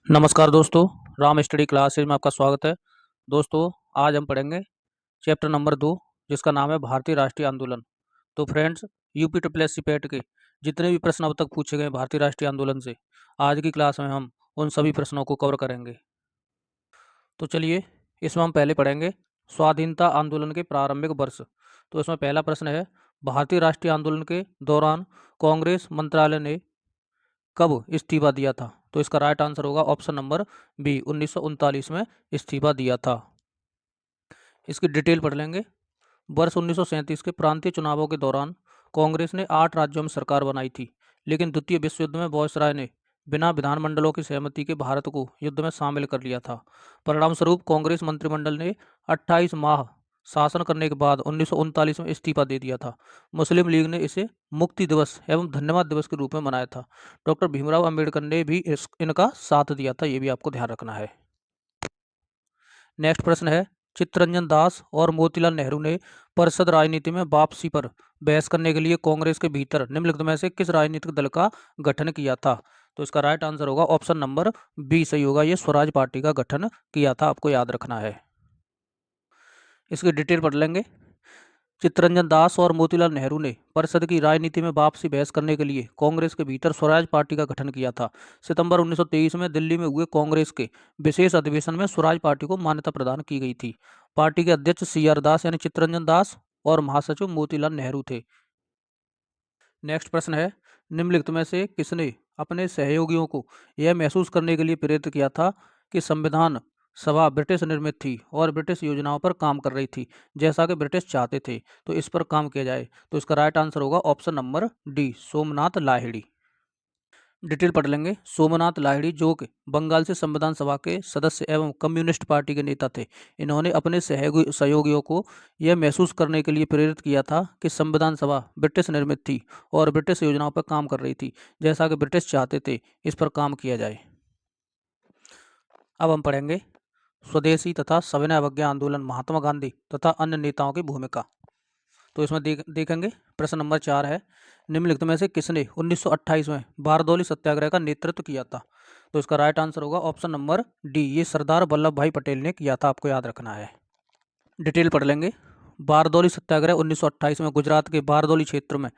नमस्कार दोस्तों, Ram study classes में आपका स्वागत है। दोस्तों, आज हम पढ़ेंगे चैप्टर नंबर 2, जिसका नाम है भारतीय राष्ट्रीय आंदोलन। तो friends, UP triple S C PET के जितने भी प्रश्न अब तक पूछे गए भारतीय राष्ट्रीय आंदोलन से, आज की क्लास में हम उन सभी प्रश्नों को कवर करेंगे। तो चलिए, इसमें हम पहले पढ़ेंगे स्वाधीनता आंदोलन के प्रारंभिक वर्ष। तो इसमें पहला प्रश्न है, भारतीय राष्ट्रीय आंदोलन के दौरान कांग्रेस मंत्रालय ने कब इस्तीफा दिया था? तो इसका राइट आंसर होगा ऑप्शन नंबर बी, 1939 में इस्तीफा दिया था। इसकी डिटेल पढ़ लेंगे। वर्ष 1937 के प्रांतीय चुनावों के दौरान कांग्रेस ने 8 राज्यों में सरकार बनाई थी, लेकिन द्वितीय विश्व युद्ध में वायसराय ने बिना विधानमंडलों की सहमति के भारत को युद्ध में शामिल कर लिया था। परिणाम स्वरूप कांग्रेस मंत्रिमंडल ने 28 माह शासन करने के बाद 1939 में इस्तीफा दे दिया था। मुस्लिम लीग ने इसे मुक्ति दिवस एवं धन्यवाद दिवस के रूप में मनाया था। डॉक्टर भीमराव अंबेडकर ने भी इनका साथ दिया था, ये भी आपको ध्यान रखना है। नेक्स्ट प्रश्न है, चित्तरंजन दास और मोतीलाल नेहरू ने परिषद राजनीति में वापसी पर बहस करने के लिए कांग्रेस के भीतर निम्नलिखित में से किस राजनीतिक दल का गठन किया था? तो इसका राइट आंसर होगा ऑप्शन नंबर बी सही होगा, ये स्वराज पार्टी का गठन किया था, आपको याद रखना है। इसकी डिटेल पढ़ लेंगे। चित्तरंजन दास और मोतीलाल नेहरू ने परिषद की राजनीति में वापसी बहस करने के लिए कांग्रेस के भीतर स्वराज पार्टी का गठन किया था। सितंबर 1923 में दिल्ली में हुए कांग्रेस के विशेष अधिवेशन में स्वराज पार्टी को मान्यता प्रदान की गई थी। पार्टी के अध्यक्ष CR दास यानी चित्तरंजन दास और महासचिव मोतीलाल नेहरू थे। नेक्स्ट प्रश्न है, निम्नलिखित में से किसने अपने सहयोगियों को यह महसूस करने के लिए प्रेरित किया था कि संविधान सभा ब्रिटिश निर्मित थी और ब्रिटिश योजनाओं पर काम कर रही थी, जैसा कि ब्रिटिश चाहते थे, तो इस पर काम किया जाए? तो इसका राइट आंसर होगा option number D, Somnath Lahiri. Detail पढ़ लेंगे। सोमनाथ लाहिड़ी जो कि बंगाल से संविधान सभा के सदस्य एवं कम्युनिस्ट पार्टी के नेता थे, इन्होंने अपने सहयोगियों को यह महसूस करने के लिए प्रेरित किया था कि संविधान सभा ब्रिटिश निर्मित थी और ब्रिटिश योजनाओं पर काम कर रही थी, जैसा कि ब्रिटिश चाहते थे, इस पर काम किया जाए। अब हम पढ़ेंगे स्वदेशी तथा सविनय अवज्ञा आंदोलन, महात्मा गांधी तथा अन्य नेताओं की भूमिका। तो इसमें देखेंगे। प्रश्न नंबर 4 है, निम्नलिखित में से किसने 1928 में बारदौली सत्याग्रह का नेतृत्व किया था? तो इसका राइट आंसर होगा ऑप्शन नंबर डी, ये सरदार वल्लभ भाई पटेल ने किया था, आपको याद रखना है। डिटेल पढ़ लेंगे। बारदौली सत्याग्रह 1928 में गुजरात के बारदौली क्षेत्र में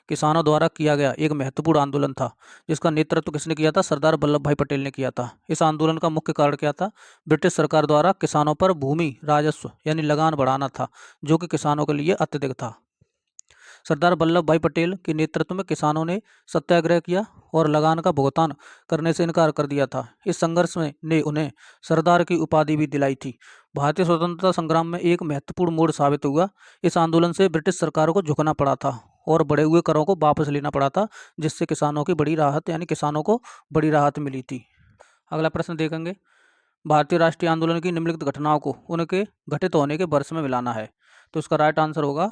किसानों द्वारा किया गया एक महत्वपूर्ण आंदोलन था, जिसका नेतृत्व किसने किया था? सरदार वल्लभ भाई पटेल ने किया था। इस आंदोलन का मुख्य कारण क्या था? ब्रिटिश सरकार द्वारा किसानों पर भूमि राजस्व यानी लगान बढ़ाना था, जो कि किसानों के लिए अत्यधिक था। सरदार वल्लभ भाई पटेल के नेतृत्व में किसानों ने सत्याग्रह किया और लगान का भुगतान करने से इनकार कर दिया था। इस संघर्ष ने उन्हें सरदार की उपाधि भी दिलाई थी। भारतीय स्वतंत्रता संग्राम में एक महत्वपूर्ण मोड़ साबित हुआ। इस आंदोलन से ब्रिटिश सरकार को झुकना पड़ा था और बढ़े हुए करों को वापस लेना पड़ा था, जिससे किसानों की बड़ी राहत यानी किसानों को बड़ी राहत मिली थी। अगला प्रश्न देखेंगे। भारतीय राष्ट्रीय आंदोलन की निम्नलिखित घटनाओं को उनके घटित होने के वर्ष में मिलाना है। तो इसका राइट आंसर होगा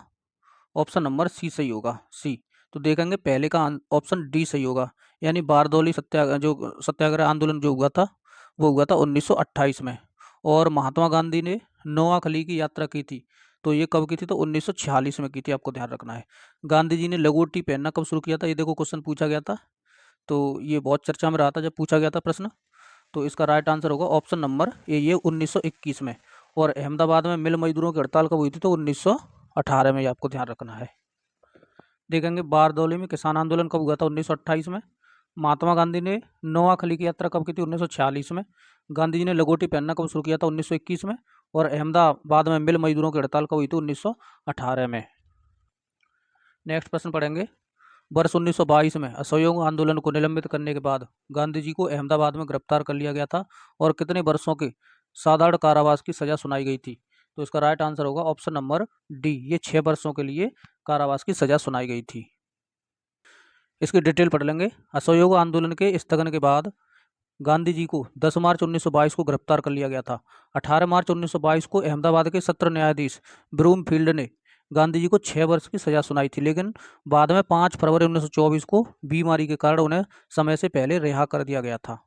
ऑप्शन नंबर सी सही होगा, सी। तो देखेंगे पहले का ऑप्शन डी सही होगा, यानी बारदौली सत्याग्रह आंदोलन जो हुआ था वो हुआ था 1928 में। और महात्मा गांधी ने नोआखली की यात्रा की थी, तो ये कब की थी? तो 1946 में की थी, आपको ध्यान रखना है। गांधी जी ने लंगोटी पहनना कब शुरू किया था? ये देखो क्वेश्चन पूछा गया था, तो ये बहुत चर्चा में रहा था जब पूछा गया था प्रश्न। तो इसका राइट आंसर होगा ऑप्शन नंबर ए, ये 1921 में। और अहमदाबाद में मिल मजदूरों की हड़ताल कब हुई थी? तो 1918 में, ये आपको ध्यान रखना है। देखेंगे बारदौली में किसान आंदोलन कब हुआ था? 1928 में। महात्मा गांधी ने नोआखली की यात्रा कब की थी? 1946 में। गांधी जी ने लंगोटी पहनना कब शुरू किया था? 1921 में। और अहमदाबाद में मिल मजदूरों की हड़ताल कब हुई थी? 1918 में। नेक्स्ट प्रश्न पढ़ेंगे। वर्ष 1922 में असहयोग आंदोलन को निलंबित करने के बाद गांधी जी को अहमदाबाद में गिरफ्तार कर लिया गया था और कितने वर्षों के साधारण कारावास की सजा सुनाई गई थी? तो इसका राइट आंसर होगा ऑप्शन नंबर डी, ये 6 वर्षों के लिए कारावास की सजा सुनाई गई थी। इसकी डिटेल पढ़ लेंगे। असहयोग आंदोलन के स्थगन के बाद गांधी जी को 10 मार्च 1922 को गिरफ्तार कर लिया गया था। 18 मार्च 1922 को अहमदाबाद के सत्र न्यायाधीश ब्रूमफील्ड ने गांधी जी को 6 वर्ष की सजा सुनाई थी, लेकिन बाद में 5 फरवरी 1924 को बीमारी के कारण उन्हें समय से पहले रिहा कर दिया गया था।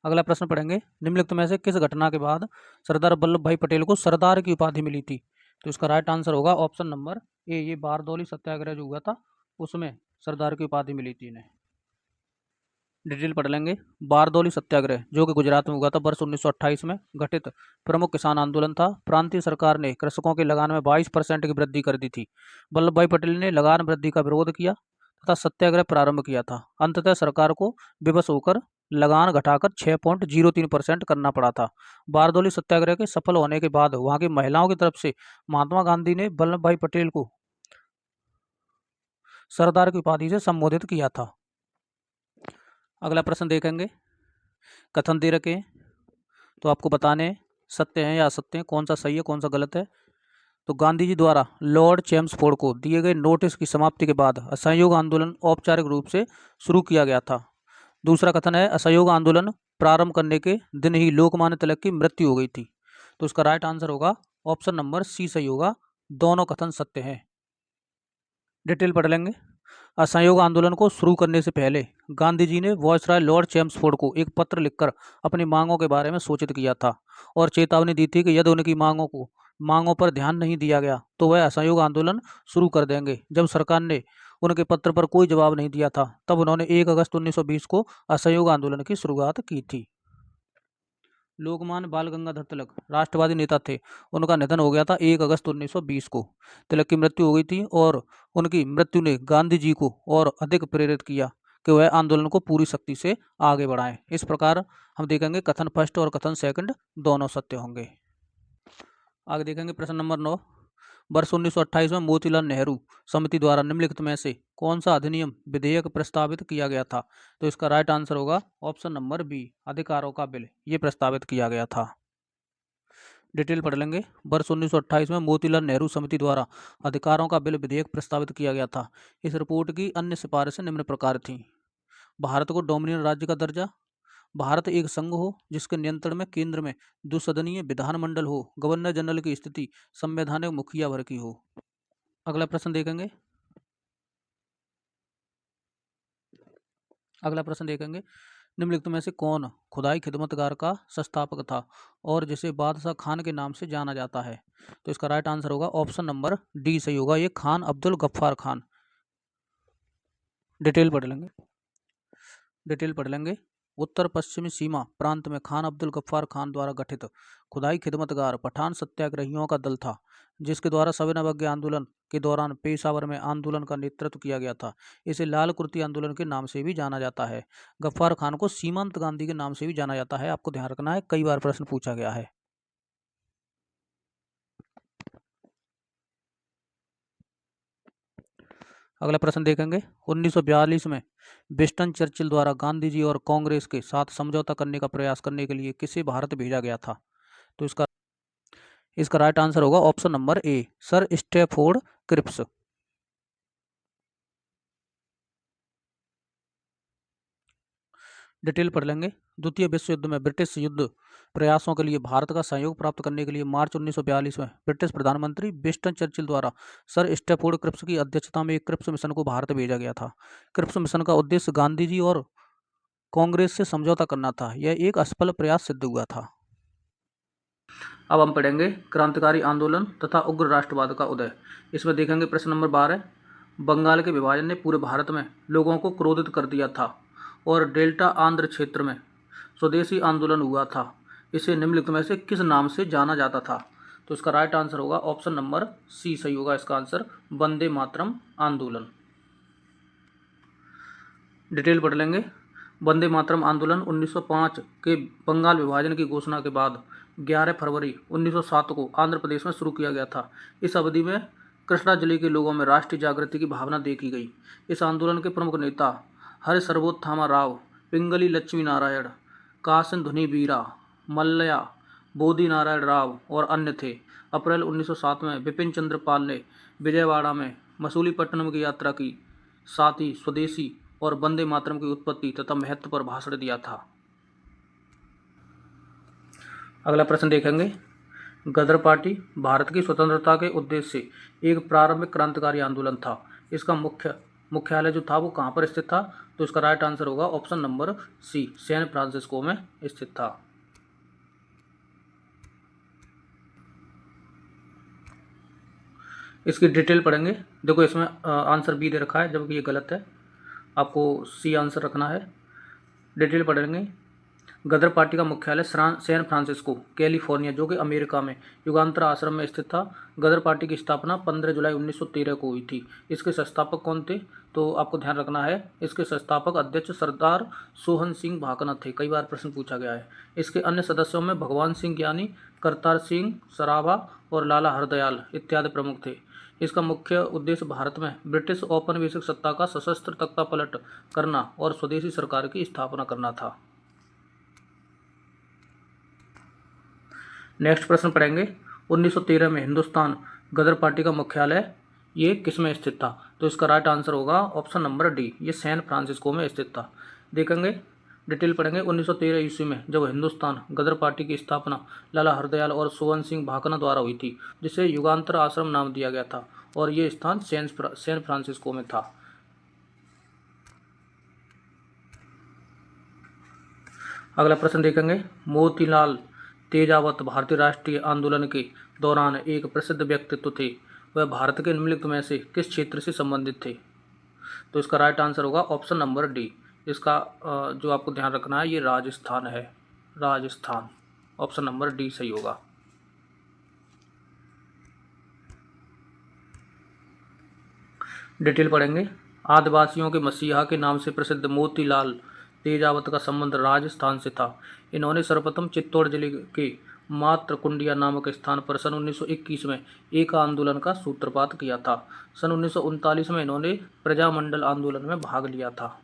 अगला प्रश्न पढ़ेंगे। निम्नलिखित में से किस घटना के बाद सरदार वल्लभ भाई पटेल को सरदार की उपाधि मिली थी? तो इसका राइट आंसर होगा ऑप्शन नंबर ए, ये बारदौली सत्याग्रह जो हुआ था उसमें सरदार की उपाधि मिली थी इन्हें। डिटेल पढ़ लेंगे। बारदौली सत्याग्रह जो कि गुजरात में हुआ था वर्ष 1928 में घटित प्रमुख किसान आंदोलन था। प्रांतीय सरकार ने कृषकों की लगान में 22% की वृद्धि कर दी थी। वल्लभ भाई पटेल ने लगान वृद्धि का विरोध किया तथा सत्याग्रह प्रारंभ किया था। अंततः सरकार को विवश होकर लगान घटाकर 6.03% करना पड़ा था। बारदौली सत्याग्रह के सफल होने के बाद वहां की महिलाओं की तरफ से महात्मा गांधी ने वल्लभ भाई पटेल को सरदार की उपाधि से संबोधित किया था। अगला प्रश्न देखेंगे। कथन दे रखे हैं तो आपको बताने सत्य हैं या असत्य हैं, कौन सा सही है कौन सा गलत है। तो गांधी जी द्वारा लॉर्ड चेम्सफोर्ड को दिए गए नोटिस की समाप्ति के बाद असहयोग आंदोलन औपचारिक रूप से शुरू किया गया था। दूसरा कथन है असहयोग आंदोलन प्रारंभ करने के दिन ही लोकमान्य तिलक की मृत्यु हो गई थी। तो इसका राइट आंसर होगा ऑप्शन नंबर सी सही होगा। दोनों कथन सत्य हैं। डिटेल पढ़ लेंगे। असहयोग आंदोलन को शुरू करने से पहले गांधी जी ने वायसराय लॉर्ड चेम्सफोर्ड को एक पत्र लिखकर अपनी मांगों के बारे में सूचित किया था और चेतावनी दी थी कि यदि उनकी मांगों पर ध्यान नहीं दिया गया तो वह असहयोग आंदोलन शुरू कर देंगे। जब सरकार ने उनके पत्र पर कोई जवाब नहीं दिया था तब उन्होंने 1 अगस्त 1920 को असहयोग आंदोलन की शुरुआत की थी। लोकमान्य बाल गंगाधर तिलक राष्ट्रवादी नेता थे। उनका निधन हो गया था 1 अगस्त 1920 को। तिलक की मृत्यु हो गई थी और उनकी मृत्यु ने गांधी जी को और अधिक प्रेरित किया कि वह आंदोलन को पूरी शक्ति से आगे बढ़ाएं। इस प्रकार हम देखेंगे कथन फर्स्ट और कथन सेकंड दोनों सत्य होंगे। आगे देखेंगे प्रश्न नंबर 9। वर्ष 1928 में मोतीलाल नेहरू समिति द्वारा निम्नलिखित में से कौन सा अधिनियम विधेयक प्रस्तावित किया गया था। तो इसका राइट आंसर होगा ऑप्शन नंबर बी अधिकारों का बिल, ये प्रस्तावित किया गया था। डिटेल पढ़ लेंगे। वर्ष 1928 में मोतीलाल नेहरू समिति द्वारा अधिकारों का बिल विधेयक प्रस्तावित किया गया था। इस रिपोर्ट की अन्य सिफारिशें निम्न प्रकार थीं। भारत को डोमिनियन राज्य का दर्जा, भारत एक संघ हो जिसके नियंत्रण में केंद्र में द्विसदनीय विधानमंडल हो, गवर्नर जनरल की स्थिति संवैधानिक मुखिया वर्ग की हो। अगला प्रश्न देखेंगे। निम्नलिखित में से कौन खुदाई खिदमतगार का संस्थापक था और जिसे बादशाह खान के नाम से जाना जाता है। तो इसका राइट आंसर होगा ऑप्शन नंबर डी सही होगा, ये खान अब्दुल गफ्फार खान। डिटेल पढ़ लेंगे। उत्तर पश्चिमी सीमा प्रांत में खान अब्दुल गफ्फार खान द्वारा गठित खुदाई खिदमतगार पठान सत्याग्रहियों का दल था जिसके द्वारा सविनय अवज्ञा आंदोलन के दौरान पेशावर में आंदोलन का नेतृत्व किया गया था। इसे लाल कुर्ती आंदोलन के नाम से भी जाना जाता है। गफ्फार खान को सीमांत गांधी के नाम से भी जाना जाता है। आपको ध्यान रखना है, कई बार प्रश्न पूछा गया है। अगला प्रश्न देखेंगे। 1942 में विंस्टन चर्चिल द्वारा गांधी जी और कांग्रेस के साथ समझौता करने का प्रयास करने के लिए किसे भारत भेजा गया था। तो इसका राइट आंसर होगा option number A sir Stafford Cripps. Detail पढ़ लेंगे। द्वितीय विश्व युद्ध में ब्रिटिश युद्ध प्रयासों के लिए भारत का सहयोग प्राप्त करने के लिए मार्च 1942 में ब्रिटिश प्रधानमंत्री विंस्टन चर्चिल द्वारा सर स्टैफोर्ड क्रिप्स की अध्यक्षता में एक क्रिप्स मिशन को भारत भेजा गया था। क्रिप्स मिशन का उद्देश्य गांधी जी और कांग्रेस से समझौता करना था। यह एक असफल प्रयास सिद्ध हुआ था। अब हम पढ़ेंगे क्रांतिकारी आंदोलन तथा उग्र राष्ट्रवाद का उदय। इसमें देखेंगे प्रश्न नंबर 12। बंगाल के विभाजन ने पूरे भारत में लोगों को क्रोधित कर दिया था और डेल्टा आंध्र क्षेत्र में स्वदेशी आंदोलन हुआ था। इसे निम्नलिखित में से किस नाम से जाना जाता था। तो इसका राइट आंसर होगा ऑप्शन नंबर सी सही होगा, इसका आंसर वंदे मातरम आंदोलन। डिटेल पढ़ लेंगे। वंदे मातरम आंदोलन 1905 के बंगाल विभाजन की घोषणा के बाद 11 फरवरी 1907 को आंध्र प्रदेश में शुरू किया गया था। इस अवधि में कृष्णा जिले के लोगों में राष्ट्रीय जागृति की भावना देखी गई। इस आंदोलन के प्रमुख नेता हरि सर्वोत्थामा राव, पिंगली लक्ष्मी नारायण, कासिन धुनी बीरा, मल्लया, बोधी नारायण राव और अन्य थे। अप्रैल 1907 में बिपिन चंद्र पाल ने विजयवाड़ा में मसूलीपट्टनम की यात्रा की, साथ ही स्वदेशी और वंदे मातरम की उत्पत्ति तथा महत्व पर भाषण दिया था। अगला प्रश्न देखेंगे। गदर पार्टी भारत की स्वतंत्रता के उद्देश्य से एक प्रारंभिक क्रांतिकारी आंदोलन था। इसका मुख्यालय जो था वो कहाँ पर स्थित था। तो इसका राइट आंसर होगा option number C San Francisco में स्थित था। इसकी डिटेल पढ़ेंगे। देखो इसमें आंसर बी दे रखा है जबकि ये गलत है, आपको सी आंसर रखना है। डिटेल पढ़ेंगे। गदर पार्टी का मुख्यालय सैन फ्रांसिस्को कैलिफोर्निया जो कि अमेरिका में युगांतर आश्रम में स्थित था। गदर पार्टी की स्थापना 15 जुलाई 1913 को हुई थी। इसके संस्थापक कौन थे? तो आपको ध्यान रखना है, इसके संस्थापक अध्यक्ष सरदार सोहन सिंह भाकना थे। कई बार प्रश्न पूछा गया है। इसके अन्य सदस्यों में भगवान सिंह ज्ञानी, करतार सिंह सराभा और लाला हरदयाल इत्यादि प्रमुख थे। इसका मुख्य उद्देश्य भारत में ब्रिटिश औपनिवेशिक सत्ता का सशस्त्र तख्तापलट करना और स्वदेशी सरकार की स्थापना करना था। नेक्स्ट प्रश्न पढ़ेंगे। 1913 में हिंदुस्तान गदर पार्टी का मुख्यालय ये किस में स्थित था? तो इसका राइट आंसर होगा ऑप्शन नंबर डी, ये सैन फ्रांसिस्को में स्थित था। देखेंगे, डिटेल पढ़ेंगे। 1913 ईस्वी में जब हिंदुस्तान गदर पार्टी की स्थापना लाला हरदयाल और सोवन सिंह भाकना द्वारा हुई थी, जिसे युगांतर आश्रम नाम दिया गया था और ये स्थान सैन फ्रांसिस्को में था। अगला प्रश्न देखेंगे। मोतीलाल तेजावत भारतीय राष्ट्रीय आंदोलन के दौरान एक प्रसिद्ध व्यक्तित्व थे। वह भारत के निम्नलिखित में से किस क्षेत्र से संबंधित थे? तो इसका राइट आंसर होगा ऑप्शन नंबर डी। इसका जो आपको ध्यान रखना है, ये राजस्थान है, राजस्थान। ऑप्शन नंबर डी सही होगा। डिटेल पढ़ेंगे। आदिवासियों के मसीहा के नाम से प्रसिद्ध मोतीलाल तेजावत का संबंध राजस्थान से था। इन्होंने सर्वप्रथम चित्तौड़ जिले के मात्र कुंडिया नामक स्थान पर सन 1921 में एक आंदोलन का सूत्रपात किया था। सन 1939 में इन्होंने प्रजामंडल आंदोलन में भाग लिया था।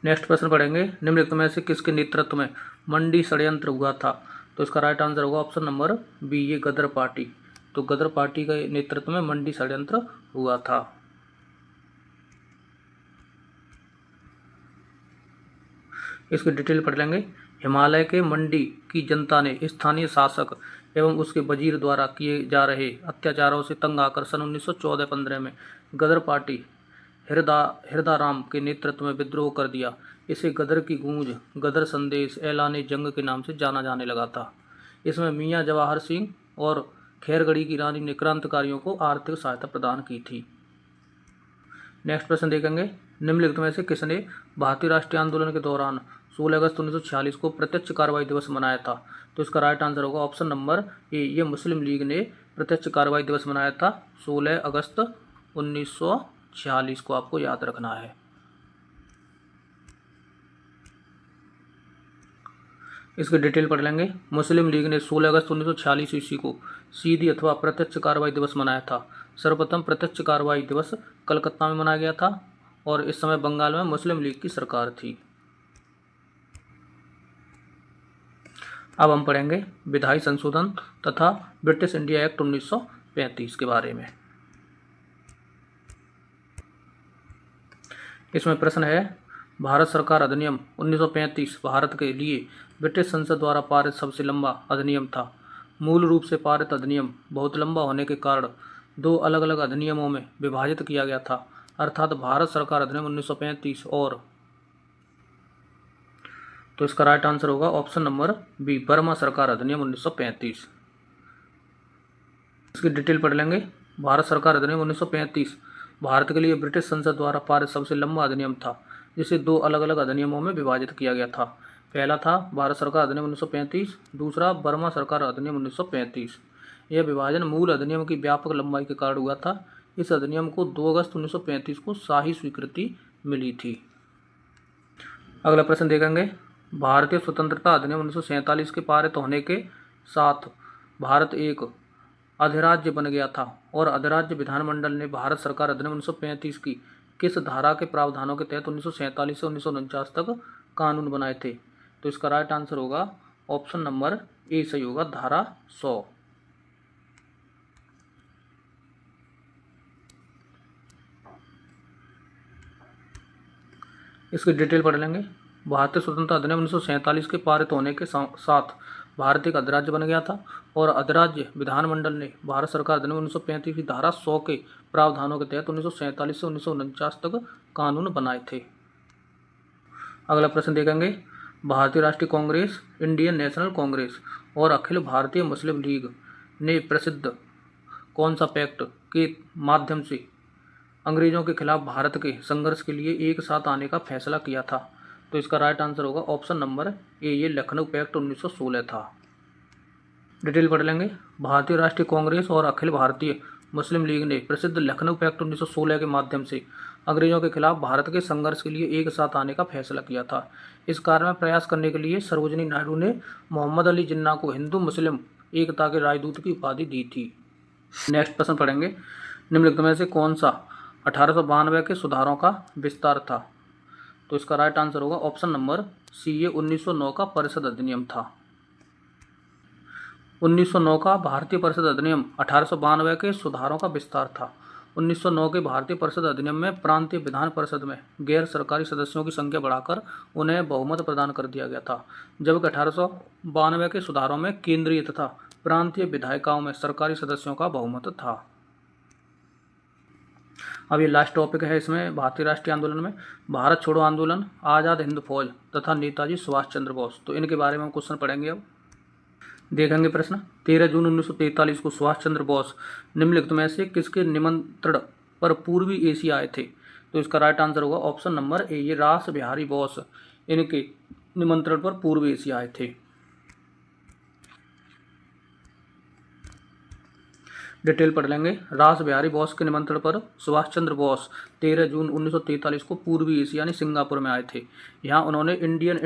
नेक्स्ट प्रश्न पढ़ेंगे। निम्नलिखित में से किसके नेतृत्व में मंडी षड्यंत्र हुआ था? तो इसका राइट आंसर होगा ऑप्शन नंबर बी, ये गदर पार्टी। तो गदर पार्टी के नेतृत्व में मंडी षड्यंत्र हुआ था। इसकी डिटेल पढ़ लेंगे। हिमालय के मंडी की जनता ने स्थानीय शासक एवं उसके वजीर द्वारा किए जा रहे अत्याचारों से तंग आकर सन 1914-15 में गदर पार्टी हिरदाराम के नेतृत्व में विद्रोह कर दिया। इसे गदर की गूंज, गदर संदेश, ऐलाने जंग के नाम से जाना जाने लगा था। इसमें मियाँ जवाहर सिंह और खैरगढ़ी की रानी ने क्रांतिकारियों को आर्थिक सहायता प्रदान की थी। नेक्स्ट प्रश्न देखेंगे। निम्नलिखित में से किसने भारतीय राष्ट्रीय आंदोलन के दौरान 16 अगस्त 1946 को प्रत्यक्ष कार्रवाई दिवस मनाया था? तो इसका राइट आंसर होगा ऑप्शन नंबर ए, ये मुस्लिम लीग ने प्रत्यक्ष कार्रवाई दिवस मनाया था 16 अगस्त 1946 को, आपको याद रखना है। इसकी डिटेल पढ़ लेंगे। मुस्लिम लीग ने 16 अगस्त 1946 ईस्वी को सीधी अथवा प्रत्यक्ष कार्रवाई दिवस मनाया था। सर्वप्रथम प्रत्यक्ष कार्रवाई दिवस कलकत्ता में मनाया गया था और इस समय बंगाल में मुस्लिम लीग की सरकार थी। अब हम पढ़ेंगे विधायी संशोधन तथा ब्रिटिश इंडिया एक्ट 1935 के बारे में। इसमें प्रश्न है, भारत सरकार अधिनियम 1935 भारत के लिए ब्रिटिश संसद द्वारा पारित सबसे लंबा अधिनियम था। मूल रूप से पारित अधिनियम बहुत लंबा होने के कारण दो अलग अलग अधिनियमों में विभाजित किया गया था, अर्थात भारत सरकार अधिनियम 1935 और, तो इसका राइट आंसर होगा ऑप्शन नंबर बी, बर्मा सरकार अधिनियम 1935। इसकी डिटेल पढ़ लेंगे। भारत सरकार अधिनियम 1935 भारत के लिए ब्रिटिश संसद द्वारा पारित सबसे लंबा अधिनियम था, जिसे दो अलग अलग अधिनियमों में विभाजित किया गया था। पहला था भारत सरकार अधिनियम 1935, दूसरा बर्मा सरकार अधिनियम 1935। यह विभाजन मूल अधिनियम की व्यापक लंबाई के कारण हुआ था। इस अधिनियम को 2 अगस्त 1935 को शाही स्वीकृति मिली थी। अगला प्रश्न देखेंगे। भारतीय स्वतंत्रता अधिनियम 1947 के पारित होने के साथ भारत एक अधिराज्य बन गया था और अधिराज्य विधानमंडल ने भारत सरकार अधिनियम 1935 की किस धारा के प्रावधानों के तहत 1947 से 1949 तक कानून बनाए थे? तो इसका राइट आंसर होगा ऑप्शन नंबर ए सही होगा, धारा 100। इसकी डिटेल पढ़ लेंगे। भारतीय स्वतंत्रता अधिनियम 1947 के पारित होने के साथ भारत एक अधिराज्य बन गया था और अधिराज्य विधानमंडल ने भारत सरकार अधिनियम 1935 की धारा 100 के प्रावधानों के तहत 1947 से 1949 तक कानून बनाए थे। अगला प्रश्न देखेंगे। भारतीय राष्ट्रीय कांग्रेस, इंडियन नेशनल कांग्रेस और अखिल भारतीय मुस्लिम लीग ने प्रसिद्ध कौन सा पैक्ट के माध्यम से अंग्रेजों के खिलाफ भारत के संघर्ष के लिए एक साथ आने का फैसला किया था? तो इसका राइट आंसर होगा ऑप्शन नंबर ए, ये लखनऊ पैक्ट 1916 था। डिटेल पढ़ लेंगे। भारतीय राष्ट्रीय कांग्रेस और अखिल भारतीय मुस्लिम लीग ने प्रसिद्ध लखनऊ पैक्ट 1916 के माध्यम से अंग्रेजों के खिलाफ भारत के संघर्ष के लिए एक साथ आने का फैसला किया था। इस कार्य में प्रयास करने के लिए सरोजिनी नायडू ने मोहम्मद अली जिन्ना को हिंदू मुस्लिम एकता के राजदूत की उपाधि दी थी। नेक्स्ट प्रश्न पढ़ेंगे। निम्नलिखित में से कौन सा 1892 के सुधारों का विस्तार था? तो इसका राइट आंसर होगा ऑप्शन नंबर सी, ये 1909 का परिषद अधिनियम था। 1909 का भारतीय परिषद अधिनियम 1892 के सुधारों का विस्तार था। 1909 के भारतीय परिषद अधिनियम में प्रांतीय विधान परिषद में गैर सरकारी सदस्यों की संख्या बढ़ाकर उन्हें बहुमत प्रदान कर दिया गया था, जबकि 1892 के सुधारों में केंद्रीय तथा प्रांतीय विधायिकाओं में सरकारी सदस्यों का बहुमत था। अब ये लास्ट टॉपिक है इसमें भारतीय राष्ट्रीय आंदोलन में भारत छोड़ो आंदोलन, आज़ाद हिंद फौज तथा नेताजी सुभाष चंद्र बोस। तो इनके बारे में हम क्वेश्चन पढ़ेंगे। अब देखेंगे प्रश्न। 13 जून 1943 को सुभाष चंद्र बोस निम्नलिखित में से किसके निमंत्रण पर पूर्वी एशिया आए थे? तो इसका राइट आंसर होगा ऑप्शन नंबर ए, ये रास बिहारी बोस इनके निमंत्रण पर पूर्व एशिया आए थे। डिटेल पढ़ लेंगे। रास बिहारी बोस के निमंत्रण पर सुभाष चंद्र बोस 13 जून 1943 को पूर्वी एशिया यानी सिंगापुर में आए थे। यहाँ उन्होंने इंडियन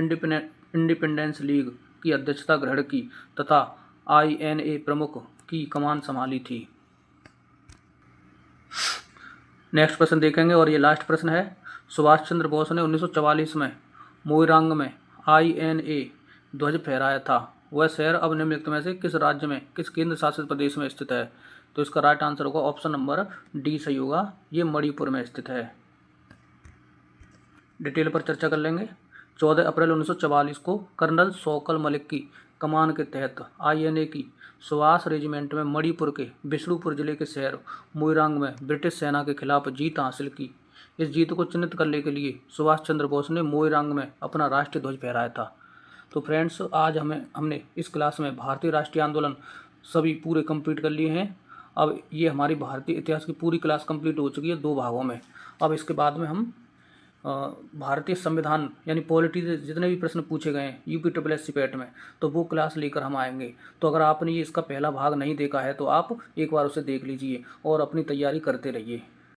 इंडिपेंडेंस लीग की अध्यक्षता ग्रहण की तथा INA प्रमुख की कमान संभाली थी। नेक्स्ट प्रश्न देखेंगे और ये लास्ट प्रश्न है। सुभाष चंद्र बोस ने 1944 में मोइरांग में INA ध्वज फहराया था। वह शहर अब निम्नलिखित में से किस राज्य में, किस केंद्र शासित प्रदेश में स्थित है? तो इसका राइट आंसर होगा ऑप्शन नंबर डी सही होगा, ये मणिपुर में स्थित है। डिटेल पर चर्चा कर लेंगे। 14 अप्रैल 1944 को कर्नल शौकत मलिक की कमान के तहत INA की सुभाष रेजिमेंट में मणिपुर के बिष्णुपुर जिले के शहर मोइरांग में ब्रिटिश सेना के खिलाफ जीत हासिल की। इस जीत को चिन्हित करने के लिए सुभाष चंद्र बोस ने मोइरांग में अपना राष्ट्रीय ध्वज फहराया था। तो फ्रेंड्स, आज हमने इस क्लास में भारतीय राष्ट्रीय आंदोलन सभी पूरे कंप्लीट कर लिए हैं। अब ये हमारी भारतीय इतिहास की पूरी क्लास कंप्लीट हो चुकी है 2 भागों में। अब इसके बाद में हम भारतीय संविधान यानी पॉलिटी से जितने भी प्रश्न पूछे गए हैं UPSSC पैट में, तो वो क्लास लेकर हम आएंगे। तो अगर आपने ये इसका पहला भाग नहीं देखा है तो आप एक बार उसे देख लीजिए और अपनी तैयारी करते रहिए।